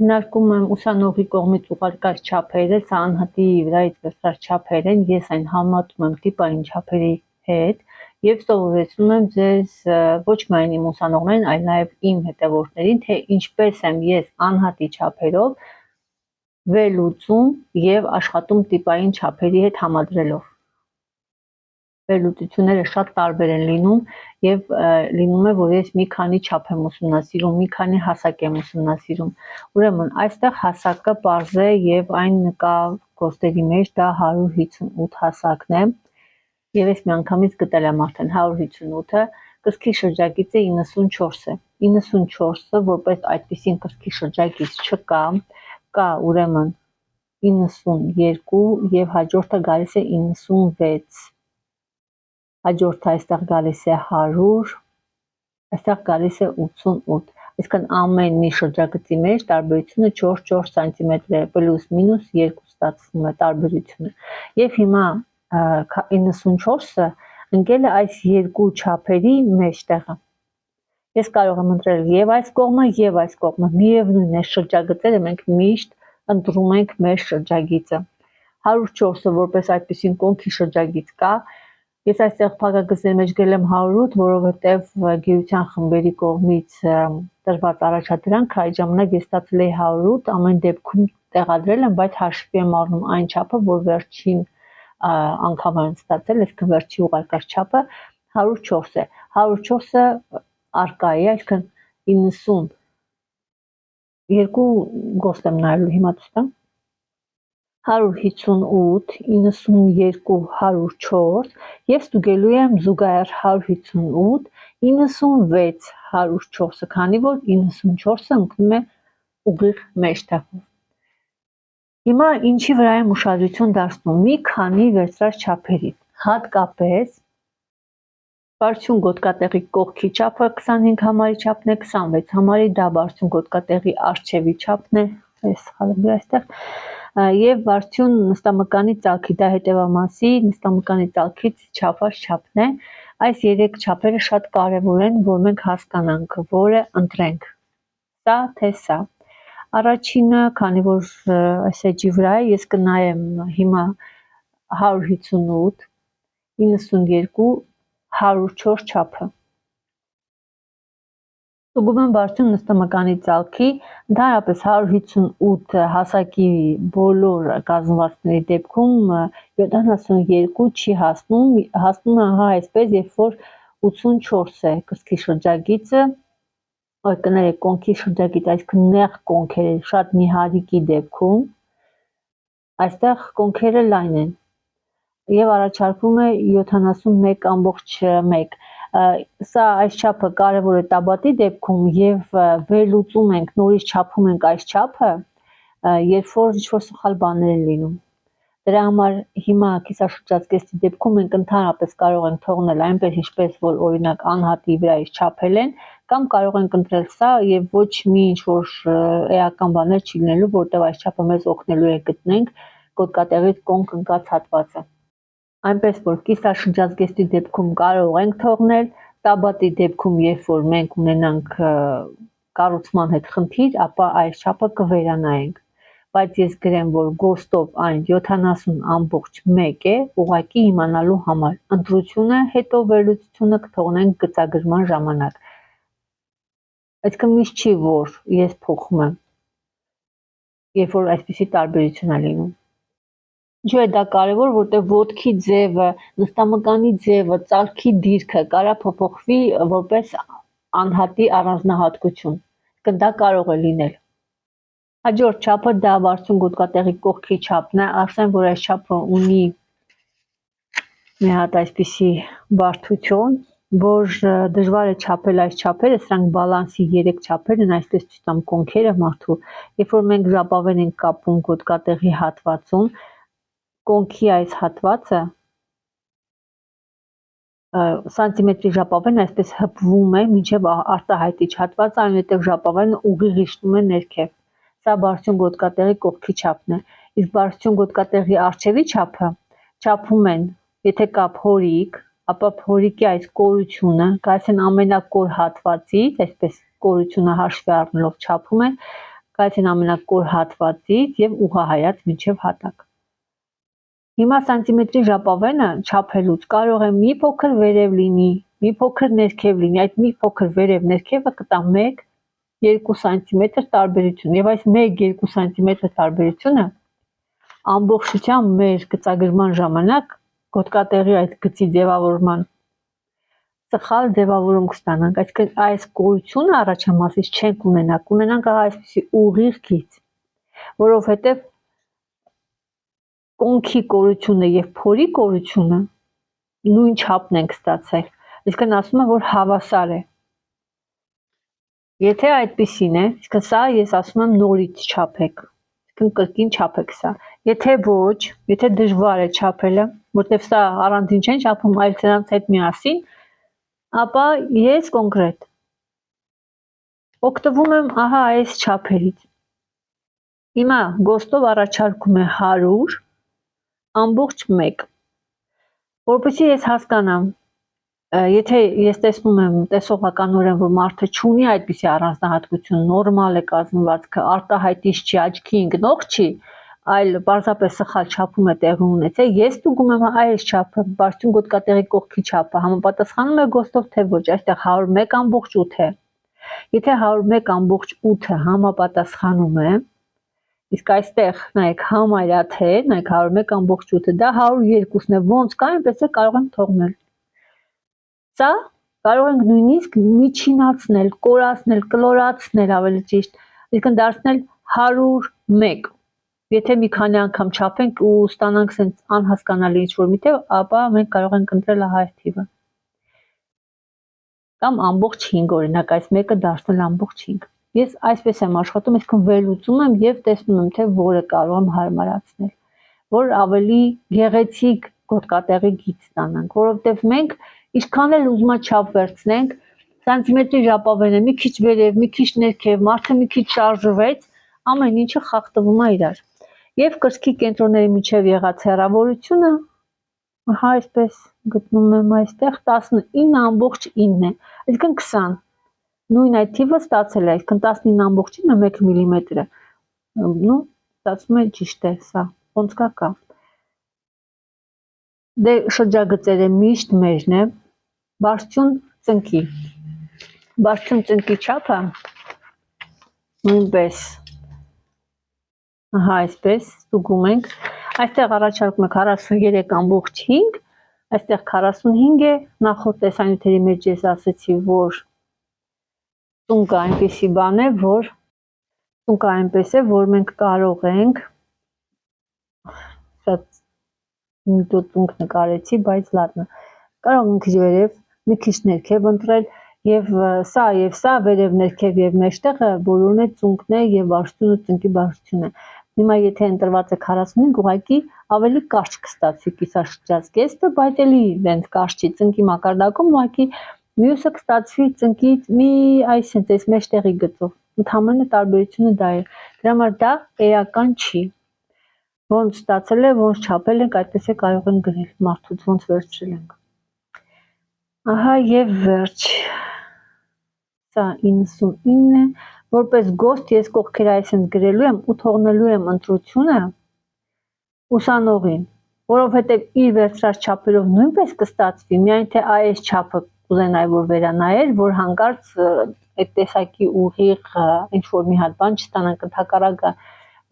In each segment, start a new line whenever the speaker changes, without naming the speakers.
Քննարկում եմ ուսանողի կողմից ուղարկած չափերը, սա անհատի վրայից վերցրած չափեր են, ես այն համատում եմ տիպային չափերի հետ եւ սովորեցնում եմ ձեզ ոչ միայն իմ ուսանողներին, այլ նաեւ իմ հետևորդներին, թե ինչպես եմ ես անհատի չափերով վերլուծում եւ աշխատում տիպային չափերի հետ համադրելով։ Վերլուծությունները շատ տարբեր են լինում եւ լինում է, որ ես մի քանի չափ եմ ուսումնասիրում, մի քանի հասակ եմ ուսումնասիրում։ Ուրեմն այստեղ հասակը պարզ է եւ այն կա կոստերի մեջ, դա 158 հասակն է եւ ես միանգամից գտել եմ արդեն 158-ը, կրծքի շրջագիծը 94 է։ 94-ը որպես այդպիսին կրծքի շրջագիծ չկա, կա ուրեմն 92 եւ հաջորդը գալիս է 96, հաջորդը այստեղ գալիս է 100, այստեղ գալիս է 88, այսինքն ամեն մի շրջագծի մեջ տարբերությունը 4 սանտիմետր է, պլյուս մինուս 2 ստացվում է տարբերությունը։ Եվ հիմա 94-ը ընկել է այս երկու չափերի մեջտեղը։ Ես կարող եմ ընտրել եւ այս կողմը, եւ այս կողմը, միևնույն է շրջագծերը մենք միշտ ընտրում ենք մեր շրջագիծը։ 104-ը որպես այդպիսին կոնքի շրջագիծ կա, ես այստեղ փակագծների մեջ գրել եմ 108, որովհետև գերության խմբերի կողմից տրված առաջադրանքը այդ ժամանակ ես ստացել էի 108, ամեն դեպքում տեղադրել եմ, բայց հաշվի եմ առնում այն չափը, որ վերջին անգամ եմ ստացել, այսինքն վերջի ուղարկած չափը 104 է։ 104-ը արկա է, այսինքն 92 գոստ եմ նայելու հիմա տստամ։ 158, 92, 104 եւ ստուգելու եմ զուգահեռ 158, 96, 104-ը, քանի որ 94-ը ընկնում է ուղիղ մեջտեղով։ Հիմա ինչի վրա եմ ուշադրություն դարձնում, մի քանի վերցրած չափերի, հատկապես բարձրություն գոտկատեղի կողքի չափը 25 համարի չափն է, 26 համարի, դա բարձրություն գոտկատեղի առջևի չափն է, այս սխալը այստեղ, եւ բարձրություն նստամկանի ծալքի, դա հետևամասի նստամկանի ծալքից չափված չափն է։ Այս երեք չափերը շատ կարեւոր են, որ մենք հասկանանք, որը ընտրենք, սա թե սա։ Առաջինը, քանի որ այս էջի վրա է, ես կնայեմ հիմա 158, 92, 104 չափը։ Ստուգում եմ բարձրություն նստամկանի ծալքի, ընդհանրապես 158 հասակի բոլոր կազմվածքների դեպքում 72 չի հասնում, հասնում է հա այսպես, երբ որ 84 է կրծքի շրջագիծը, կներեք կոնքի շրջագիծ, այսինքն նեղ կոնքերը շատ նիհարիկի դեպքում, այստեղ կոնքերը լայն են եւ առաջարկվում է 71.1, սա այս չափը կարևոր է տաբատի դեպքում եւ վերլուծում ենք, նորից չափում ենք այս չափը, երբ որ ինչ-որ սխալ բաներ են լինում։ Դրա համար հիմա կիսաշրջազգեստի դեպքում մենք ընդհանրապես կարող ենք թողնել այնպես, ինչպես որ օրինակ անհատի վրայից չափել են, կամ կարող ենք ընտրել սա եւ ոչ մի ինչ-որ էական բաներ չի լինելու, որտեղ այս չափը մեզ օգնելու է գտնենք գոտկատեղից կոնք ընկած հատվածը։ Այնպես որ կիսաշրջազգեստի դեպքում կարող ենք թողնել, տաբատի դեպքում երբ որ մենք ունենանք կառուցման հետ խնդիր, ապա այս չափը կվերանայենք, բայց ես գրեմ, որ գոստով այն 70.1 է, ուղղակի իմանալու համար, ընտրությունը հետո վերլուծությունը կթողնենք գծագրման ժամանակ, այսինքն միշտ չի, որ ես փոխում եմ, երբ որ այսպիսի տարբերություն է լինում։ Ինչու է դա կարևոր, որտեղ ոտքի ձևը, նստամկանի ձևը, ծալքի դիրքը կարա փոփոխվի որպես անհատի առանձնահատկություն, դա կարող է լինել։ Հաջորդ չափը դա բարձրություն գոտկատեղի կողքի չափն է, ասեմ, որ այս չափը ունի մի հատ այսպիսի բարդություն, որ դժվար է չափել այս չափերը, սրանք բալանսի 3 չափեր են, այսպես ցույց տամ կոնքերը մարդու, երբ որ մենք ժապավեն ենք կապում գոտկատեղի հատվածում, կոնքի այս հատվածը սանտիմետրի ժապավեն այսպես հպվում է մինչև արտահայտիչ հատվածը, այնուհետև ժապավենը ուղիղ իջնում է ներքև։ Սա բարձրություն գոտկատեղի կողքի չափն է։ Իսկ բարձրություն գոտկատեղի առջևի չափը չափում են, եթե կա փորիկ, ապա փորիկի այս կորությունը, գալիս են ամենակոր հատվածից, այսպես կորությունը հաշվի առնելով չափում են, գայթին ամենակոր հատվածից եւ ուղղահայաց մինչեւ հատակ։ Հիմա սանտիմետրի ժապավենը չափելուց կարող է մի փոքր վերև լինի, մի փոքր ներքև լինի, այդ մի փոքր վերև ներքևը կտա 1-2 սանտիմետր տարբերություն եւ այս 1-2 սանտիմետր տարբերությունը ամբողջությամբ մեր գծագրման ժամանակ գոտկատեղի այդ գծի ձևավորման սխալ ձևավորում կստանանք, այսինքն այս կորությունը առաջամասից չենք ունենա, կունենանք այսպիսի ուղիղ գիծ, որովհետև կոնքի կորությունը եւ փորի կորությունը նույն չափն ենք ստացել, այսինքն ասում եմ, որ հավասար է։ Եթե այդպիսին է, այսինքն սա ես ասում եմ նորից չափեք, այսինքն կրկին չափեք սա։ Եթե ոչ, եթե դժվար է չափելը, որտեղ սա առանձին չեն չափում, այլ սրանց հետ միասին, ապա ես կոնկրետ օգտվում եմ ահա այս չափերից։ Հիմա գոստով առաջարկում է 100 ամբողջ 1, որպեսզի ես հասկանամ, եթե ես տեսնում եմ տեսողականորեն, որ մարդը չունի այդպիսի առանձնահատկություն, նորմալ է կազմվածքը, արտահայտիչ չի, աչքի ընկնող չի, այլ պարզապես սխալ չափում է տեղի ունեցել, ես ստուգում եմ այս չափը, բարձրություն գոտկատեղի կողքի չափը համապատասխանում է գոստով, թե ոչ, այստեղ 101.8 է։ Եթե 101.8-ը համապատասխանում է, իսկ այստեղ նայեք համարյա թե, նայեք 101.8-ը, դա 102-ն է, ոնց կա, այնպես է կարող ենք թողնել։ Սա կարող ենք նույնիսկ միջինացնել, կորացնել, կլորացնել ավելի ճիշտ, այսինքն դարձնել 101։ Եթե մի քանի անգամ չափենք ու ստանանք sense անհասկանալի ինչ-որ մի թիվ, ապա մենք կարող ենք ընտրել ահա այս թիվը։ Կամ ամբողջ 5 օրինակ, այս մեկը դարձնել ամբողջ 5։ Ես այսպես եմ աշխատում, այսինքն վերլուծում եմ եւ տեսնում եմ, թե որը կարող եմ հարմարացնել, որ ավելի գեղեցիկ գոտկատեղի գիծ ստանանք, որովհետեւ մենք ինչքան էլ ուզում չափ վերցնենք, սանտիմետրի ժապավենը մի քիչ վերև, մի քիչ ներքև, մարդը մի քիչ շարժվեց, ամեն ինչը խախտվում է իրար։ Եվ կրծքի կենտրոնների միջև եղած հեռավորությունը, ահա այսպես գտնում եմ այստեղ 19.9 է, այսինքն 20, նույն այդ թիվը ստացել է, այսինքն 19.9-ը 1 միլիմետր է, նու ստացվում է ճիշտ է սա, ոնց կա։ Դե շրջագծերը միշտ մեջն է, բարձրություն ծնկի չափը նույնպես ահա այսպես ստուգում ենք, այստեղ առաջարկում է 43.5, այստեղ 45 է, նախորդ տեսանյութերի մեջ ես ասեցի, որ ծունկը այնպիսի բան է, որ մենք կարող ենք, շատ միտոտ ծունկ նկարեցի, բայց լատնա, կարող ենք վերև, մի քիչ ներքև ընտրել, եւ սա վերև ներքև եւ մեջտեղը բոլորն է ծունկն է եւ բարձրությունը ծնկի բարձրությունը։ Հիմա եթե ընտրված է 45, ուղղակի ավելի կարճ կստացվի կիսաշրջած կեստը, բայց էլի դենց կարճ չի ծնկի մակարդակում, ուղղակի մյուսը կստացվի ծնկից մի այս մեջտեղի գծով։ Ընդհանրապես տարբերությունը դա է։ Դրա համար դա էական չի։ Ոնց ստացել է, ոնց չափել ենք, այդպես է կարող ենք գրել մարդուց, ոնց վերցրել ենք։ Ահա եւ վերջ։ Սա 99 է, որպես գոստ ես կողքերը այսպես գրելու եմ ու թողնելու եմ ընտրությունը ուսանողին, որովհետև իր վերցրած չափերով նույնպես կստացվի, միայն թե այս չափը կուզենայի, որ վերանայեր, որ հանկարծ այդ տեսակի ուղիղ ինչ-որ մի հատ բան չստանանք, ընդհակառակը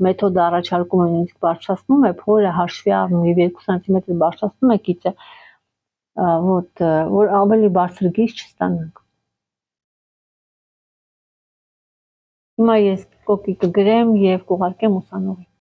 մեթոդը առաջարկում է նույնիսկ բարձրացնում է, փորը հաշվի առնում եւ 2 սանտիմետր բարձրացնում է գիծը, որ ավելի բարձր գիծ չստանանք։ Հիմա ես կոպի կգրեմ եւ կուղարկեմ ուսանողին։